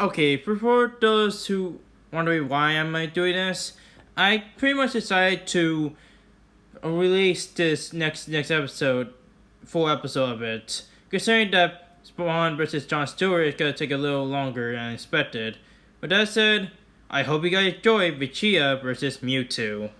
Okay, before those who wondering why am I doing this, I pretty much decided to release this next episode, full episode of it, considering that Spawn versus John Stewart is gonna take a little longer than expected. With that said, I hope you guys enjoy Vegeta versus Mewtwo.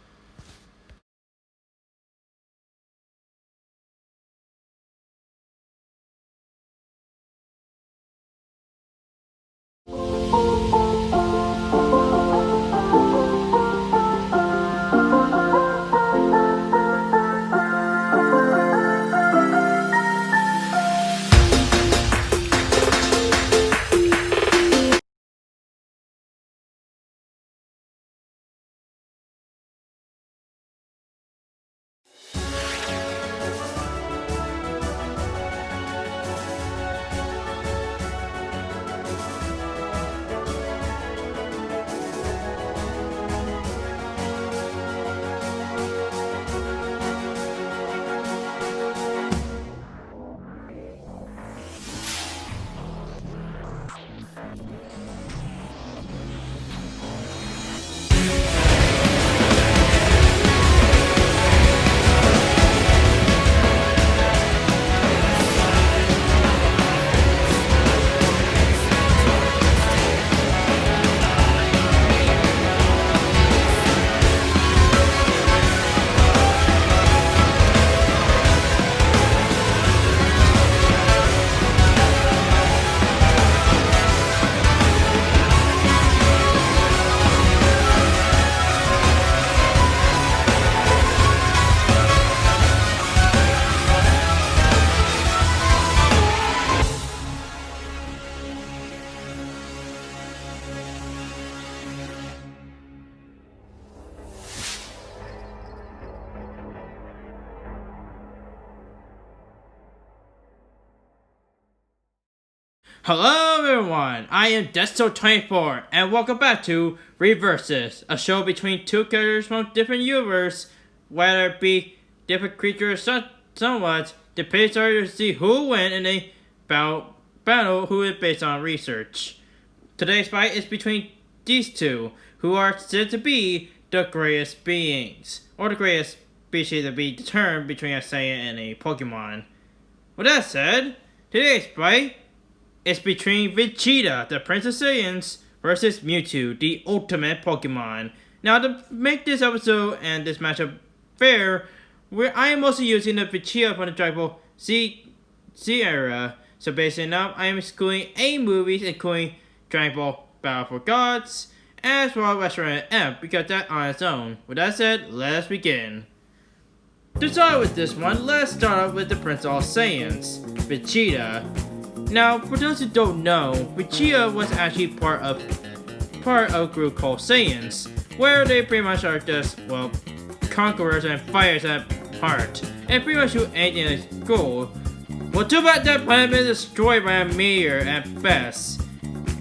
Hello everyone, I am Desto24 and welcome back to Reverses, a show between two characters from different universes, whether it be different creatures somewhat, the pace are to see who will win in a battle who is based on research. Today's fight is between these two, who are said to be the greatest beings, or the greatest species to be determined between a Saiyan and a Pokémon. With that said, today's fight is between Vegeta, the Prince of Saiyans, versus Mewtwo, the ultimate Pokemon. Now, to make this episode and this matchup fair, I am mostly using the Vegeta from the Dragon Ball Z era. So basically now, I am excluding 8 movies, including Dragon Ball Battle for Gods, as well as Restaurant F, because that on its own. With that said, let us begin. To start with this one, let's start off with the Prince of Saiyans, Vegeta. Now, for those who don't know, Vegeta was actually part of a group called Saiyans, where they pretty much are just, well, conquerors and fighters at heart, and pretty much do anything in their goal. Well, too bad that planet been destroyed by a meteor at best,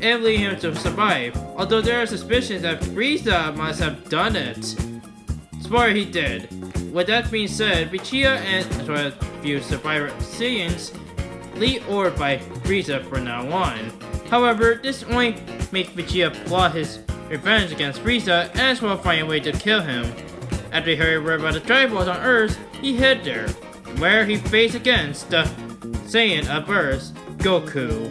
enabling him to survive, although there are suspicions that Frieza must have done it. Spoiler, he did. With that being said, Vegeta and as well as a few survivor Saiyans lead ordered by Frieza from now on. However, this only makes Vegeta plot his revenge against Frieza as well as find a way to kill him. After he heard word about the Dragon Balls on Earth, he hid there, where he faced against the Saiyan of Earth, Goku.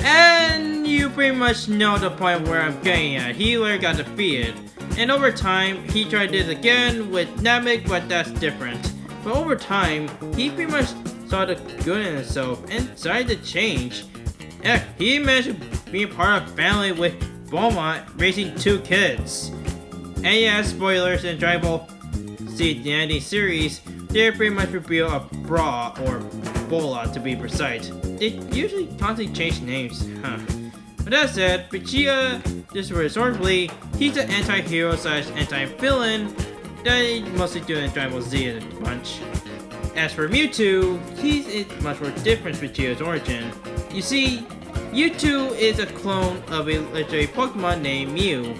And you pretty much know the point where I'm getting at. He later got defeated. And over time, he tried this again with Namek, but that's different. But over time, he pretty much saw the good in himself and decided to change. Heck, he managed to be a part of a family with Bulma raising 2 kids. And yeah, spoilers in Dragon Ball Z the ending series, they pretty much reveal a Bra or Bola to be precise. They usually constantly change names, With that said, Vegeta, just resortedly, he's an anti-hero slash anti-villain that they mostly do in Dragon Ball Z in a bunch. As for Mewtwo, he's much more different with Vegeta's origin. You see, Mewtwo is a clone of a legendary Pokemon named Mew,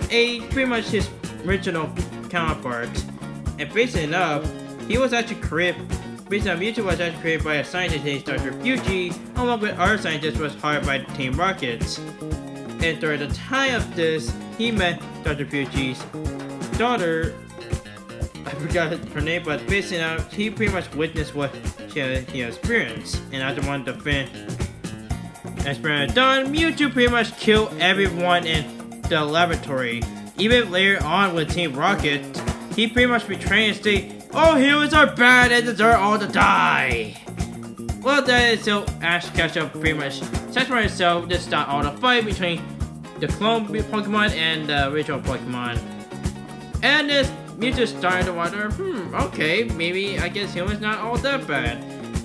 pretty much his original counterpart. And basically enough, he was actually created based on Mewtwo was actually created by a scientist named Dr. Fuji, along with other scientists was hired by Team Rocket. And during the time of this, he met Dr. Fuji's daughter. I forgot her name, but basically now he pretty much witnessed what he experienced. And after one of the experiment done, Mewtwo pretty much killed everyone in the laboratory. Even later on with Team Rocket, he pretty much betrayed and stated, "Oh, humans are bad and deserve all to die." Well, that is still Ash Ketchum pretty much separated himself to stop all the fight between the clone Pokemon and the original Pokemon. And this Mewtwo started to wonder, okay, maybe I guess humans not all that bad.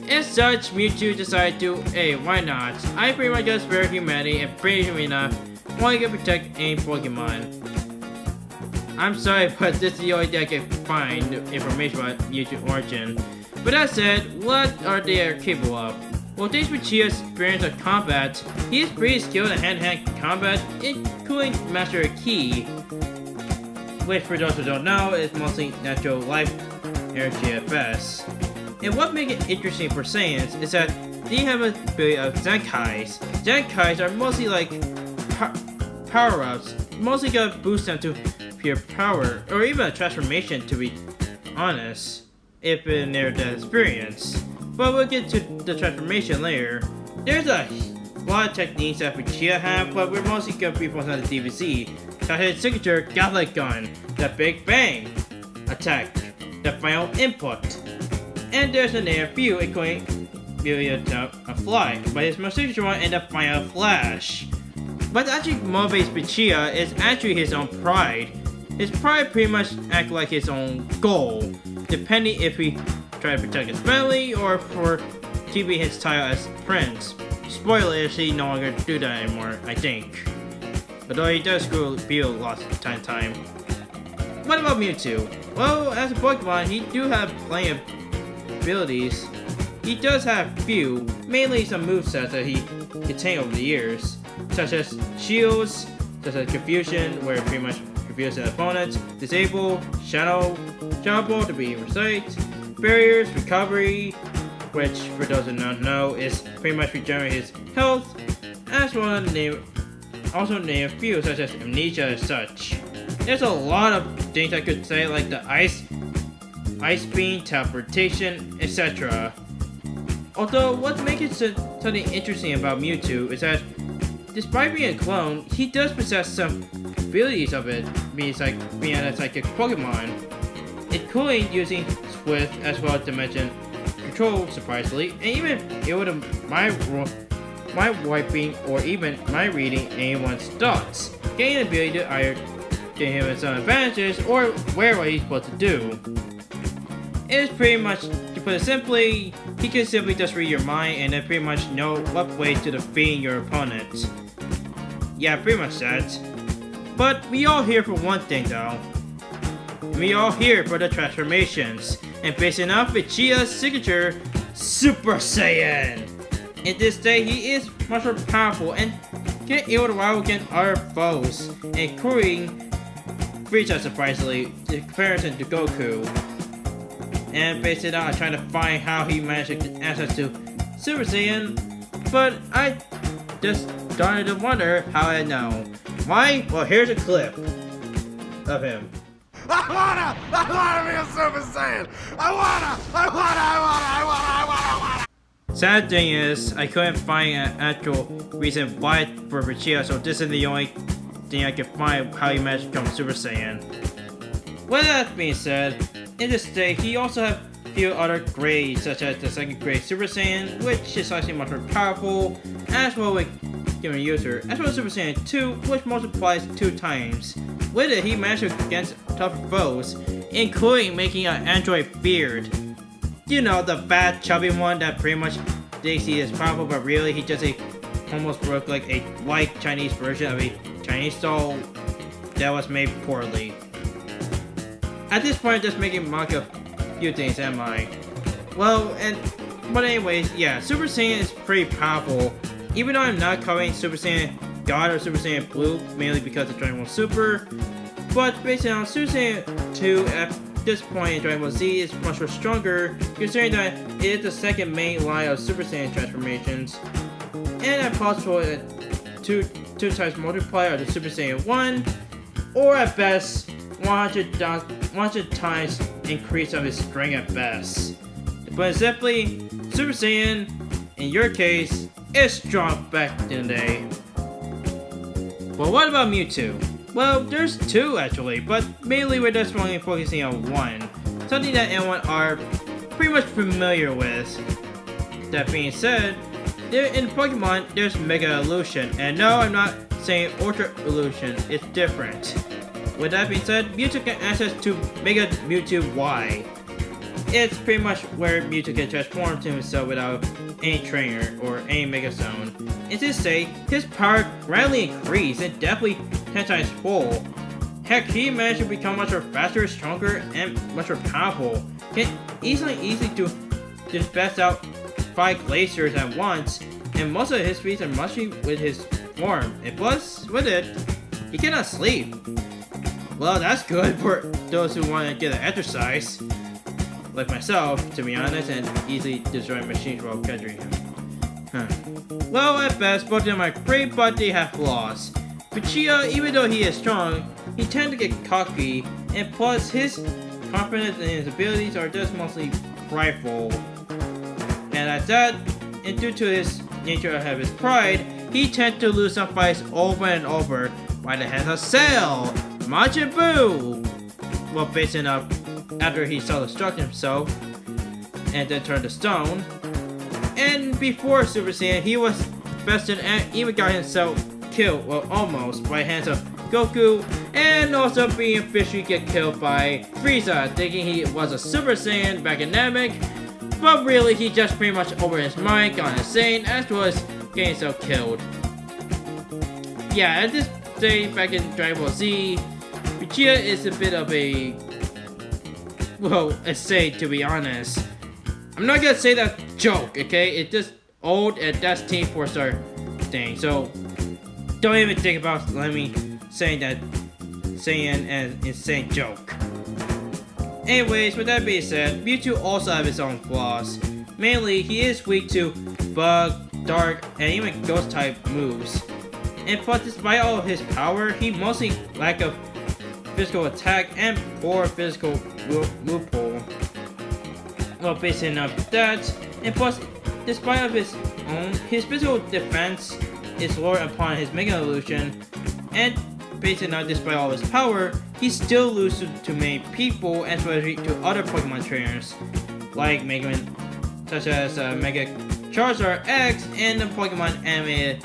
As such, Mewtwo decided to, hey, why not? I pretty much just spare humanity and brave enough only to protect any Pokemon. I'm sorry, but this is the only thing I can find information about Mewtwo origin. But that said, what are they capable of? Well, thanks to Vegeta's experience of combat, he is pretty skilled in hand-to-hand combat, including Master Key, which for those who don't know is mostly natural life energy FS. And what makes it interesting for Saiyans is that they have a ability of Zenkais. Zenkais are mostly like power-ups, mostly gonna boost them to pure power, or even a transformation to be honest, if in their experience. But we'll get to the transformation later. There's a lot of techniques that Vegeta have, but we're mostly gonna be focused on the DVC. Such as signature Gauntlet Gun, the Big Bang attack, the final input. And there's a near few, including a fly, but his most signature one and the final flash. What actually motivates Vegeta is actually his own pride. His pride pretty much acts like his own goal, depending if he try to protect his family or for keeping his title as prince. Spoiler is he no longer do that anymore, I think. Although he does feel lost time. What about Mewtwo? Well, as a Pokemon, he do have plenty of abilities. He does have few, mainly some movesets that he attained over the years, such as shields, such as confusion, where pretty much confuse an opponent, disable, shadow ball to be recite, barriers, recovery, which for those who don't know is pretty much regenerate his health, as well as name a few such as amnesia and such. There's a lot of things I could say like the ice beam, teleportation, etc. Although what makes it something interesting about Mewtwo is that despite being a clone, he does possess some abilities of it, being a psychic Pokemon, including using Swift as well as Dimension Control, surprisingly, and even able to mind wiping or even mind reading anyone's thoughts, gaining the ability to either give him some advantages or wear what he's supposed to do. It is pretty much, to put it simply, he can simply just read your mind and then pretty much know what way to defeat your opponent. Yeah, pretty much that. But we all here for one thing though. We all here for the transformations, and basing off Vegeta's signature, Super Saiyan. In this day, he is much more powerful and can able to rival against other foes, including Vegeta surprisingly, in comparison to Goku. And based it on trying to find how he managed to get access to Super Saiyan, but I just started to wonder how I know. Why? Well, here's a clip of him. I wanna be a Super Saiyan! I wanna! Sad thing is, I couldn't find an actual reason why for Vegeta, so this is the only thing I could find how he managed to become Super Saiyan. With that being said, in this state, he also has a few other grades, such as the second grade Super Saiyan, which is slightly much more powerful, as well with given user, as well as Super Saiyan 2, which multiplies 2 times. With it, he managed to against tougher foes, including making an android beard. You know, the fat, chubby one that pretty much they see as powerful, but really he just almost broke like a white Chinese version of a Chinese doll that was made poorly. At this point, just making mock of a few things, am I? Well, but anyways, yeah, Super Saiyan is pretty powerful. Even though I'm not covering Super Saiyan God or Super Saiyan Blue, mainly because of Dragon Ball Super, but based on Super Saiyan 2, this point in Dragon Ball Z is much more stronger, considering that it is the second main line of Super Saiyan transformations, and at possible two times multiplier of the Super Saiyan 1, or at best 100 times increase of his strength at best. But simply, Super Saiyan, in your case, is strong back in the day. Well, what about Mewtwo? Well, there's two actually, but mainly we're just only focusing on one, something that anyone are pretty much familiar with. That being said, in Pokemon, there's Mega Evolution, and no, I'm not saying Ultra Evolution, it's different. With that being said, Mewtwo can access to Mega Mewtwo Y. It's pretty much where Mewtwo can transform to himself without any trainer or any Mega Zone. And to say, his power greatly increased and definitely 10 times full. Heck, he managed to become much more faster, stronger, and much more powerful. He can easily do just best out 5 glaciers at once, and most of his feats are mushy with his form. And plus, with it, he cannot sleep. Well, that's good for those who want to get an exercise, like myself, to be honest, and easily destroy machines while catching him. Well, at best, both of them are great, but they have flaws. Vegeta, even though he is strong, he tends to get cocky, and plus his confidence and his abilities are just mostly prideful. And at that, and due to his nature of his pride, he tends to lose some fights over and over by the hands of Cell, Majin Buu! Well, facing up after he self-destructed himself, and then turned to stone. And before Super Saiyan, he was bested and even got himself killed, well, almost, by the hands of Goku, and also being officially get killed by Frieza, thinking he was a Super Saiyan back in Namek, but really he just pretty much over his mind, got insane, as well as getting himself killed. Yeah, at this stage back in Dragon Ball Z, Vegeta is a bit of a, well, a say to be honest. I'm not gonna say that joke, okay? It's just old and that's Team 4-star thing, so don't even think about me saying that saying an insane joke. Anyways, with that being said, Mewtwo also has its own flaws. Mainly, he is weak to Bug, Dark, and even Ghost type moves. And plus, despite all of his power, he mostly lack of physical attack and poor physical move pool. Well, basing up that, and plus, despite of his physical defense is lower upon his Mega Evolution, and basing out despite all his power, he still loses to many people, and especially to other Pokemon trainers, like such as Mega Charizard X and the Pokemon animated,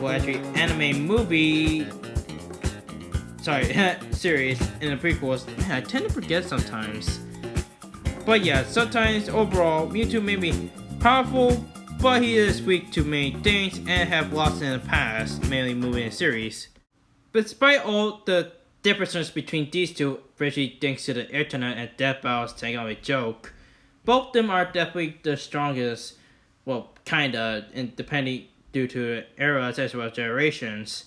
well actually anime movie, series in the prequels. Man, I tend to forget sometimes. But yeah, sometimes overall, Mewtwo may be powerful, but he is weak to many things and have lost in the past, mainly movie and series. But despite all the differences between these two, especially thanks to the internet and death battles taking on a joke, both of them are definitely the strongest, well, kinda, and depending due to eras as well as generations.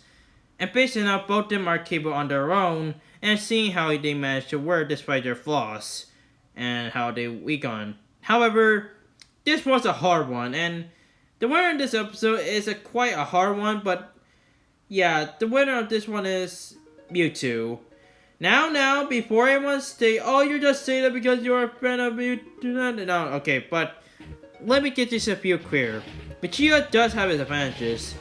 And basing out, both of them are capable on their own, and seeing how they manage to work despite their flaws, and how they weak on. However, this was a hard one, and the winner in this episode is quite a hard one, but yeah, the winner of this one is Mewtwo. Now, before anyone say, oh, you're just saying that because you're a fan of Mewtwo. No, okay, but let me get this a few clear. Vegeta does have his advantages.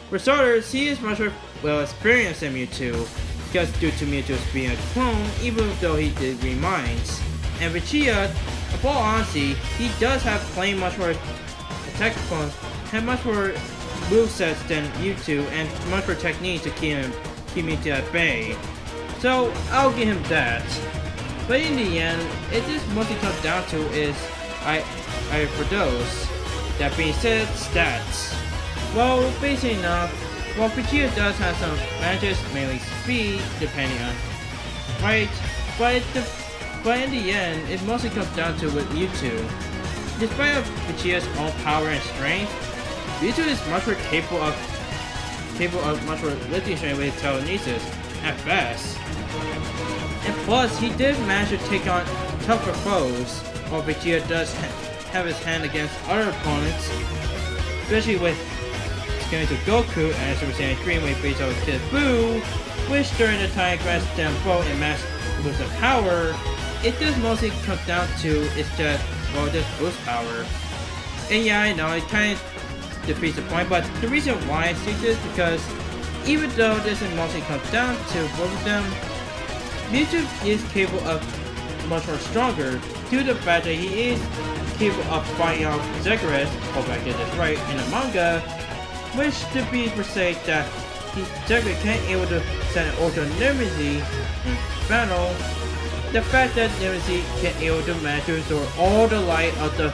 For starters, he is much more well experienced than Mewtwo, because due to Mewtwo's being a clone, even though he did reminds. And Vegeta, of all honesty, he does have playing much more attack clones, have much more movesets than Mewtwo, and much more techniques to keep Mewtwo at bay. So I'll give him that. But in the end, it just mostly comes down to is for those. That being said, stats. Well, basically enough, while Vegeta does have some advantages, mainly speed, depending on right, but in the end, it mostly comes down to with Mewtwo. Despite of Vegeta's own power and strength, Mewtwo is much more capable of much more lifting strength with telekinesis, at best. And plus, he did manage to take on tougher foes, while Vegeta does have his hand against other opponents, especially with going to Goku and Super Saiyan 3 when he faced off Kid Buu, which during the time grants them both in mass boost of power. It does mostly come down to it's just, well, just boost power. And yeah, I know, it kind of defeats the point, but the reason why I say this is because even though this mostly comes down to both of them, Mewtwo is capable of much more stronger due to the fact that he is capable of fighting off Zagreus, hope I get this right, in the manga, which to be per se that Zagreus can't able to send an Ultra Nemesis in battle. The fact that Nemesis can able to manage to absorb all the light of the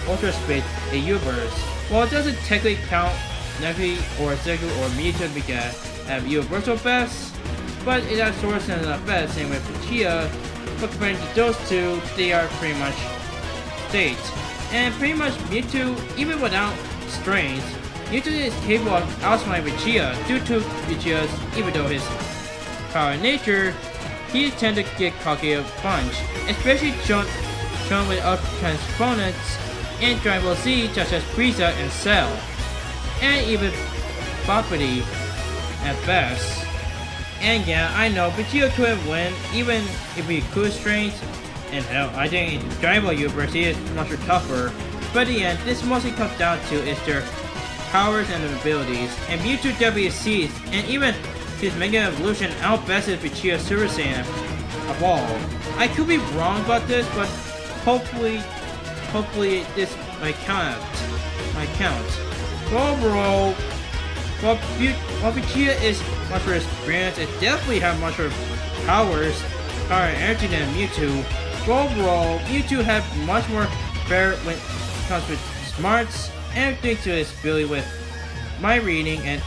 Ultra Space a universe. While it doesn't technically count Nemesis or Zagreus or Mewtwo because have universal best, but it has source and the best, same with Vegeta. But compared to those two, they are pretty much state. And pretty much Mewtwo, even without strength, Mewtwo is capable of outsmarting Vegeta due to Vegeta's, even though his power in nature, he tends to get cocky a bunch, especially shown with other opponents in Dragon Ball Z such as Frieza and Cell, and even Boppity at best. And yeah, I know Vegeta could win even if he could strength, and hell, I think in Dragon Ball universe he is much tougher, but in the end, this mostly comes down to is their powers and abilities, and Mewtwo definitely sees, and even his Mega Evolution outbested Vegeta's Super Saiyan evolve. I could be wrong about this, but hopefully this might count. But overall, while Vegeta is much more experienced, it definitely has much more power and energy than Mewtwo. But overall, Mewtwo has much more better when it comes with smarts, and thanks to his ability with my reading and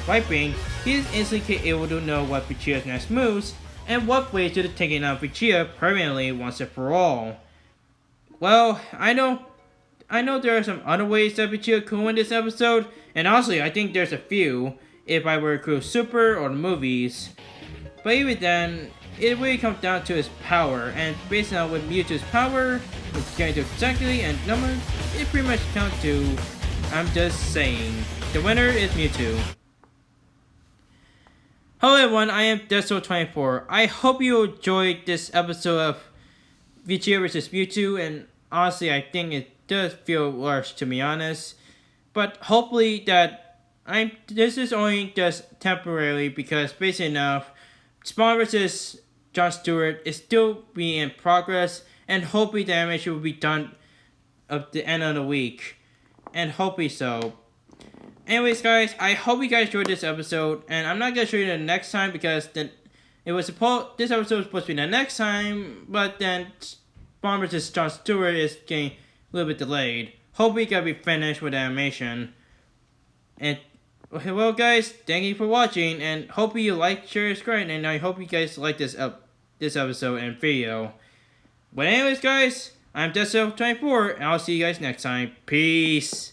wiping, he is instantly able to know what Vegeta's next moves and what ways to take out Vegeta permanently once and for all. Well, I know there are some other ways that Vegeta could win this episode, and honestly, I think there's a few if I were to include Super or the movies. But even then, it really comes down to his power, and based on with Mewtwo's power, it's going to exactly and numbers, it pretty much counts to, I'm just saying, the winner is Mewtwo. Hello everyone, I am Deso24. I hope you enjoyed this episode of Vegeta vs Mewtwo, and honestly I think it does feel worse to be honest. But hopefully that this is only just temporarily because basically enough, Spawn vs John Stewart is still being in progress, and hopefully the animation will be done at the end of the week. And hopefully so. Anyways, guys, I hope you guys enjoyed this episode, and I'm not gonna show you the next time because this episode was supposed to be the next time, but then Spawn vs John Stewart is getting a little bit delayed. Hopefully, gonna be finished with the animation. And well, guys, thank you for watching, and hope you like, share, subscribe, and I hope you guys like this episode and video. But anyways, guys, I'm Deso24, and I'll see you guys next time. Peace.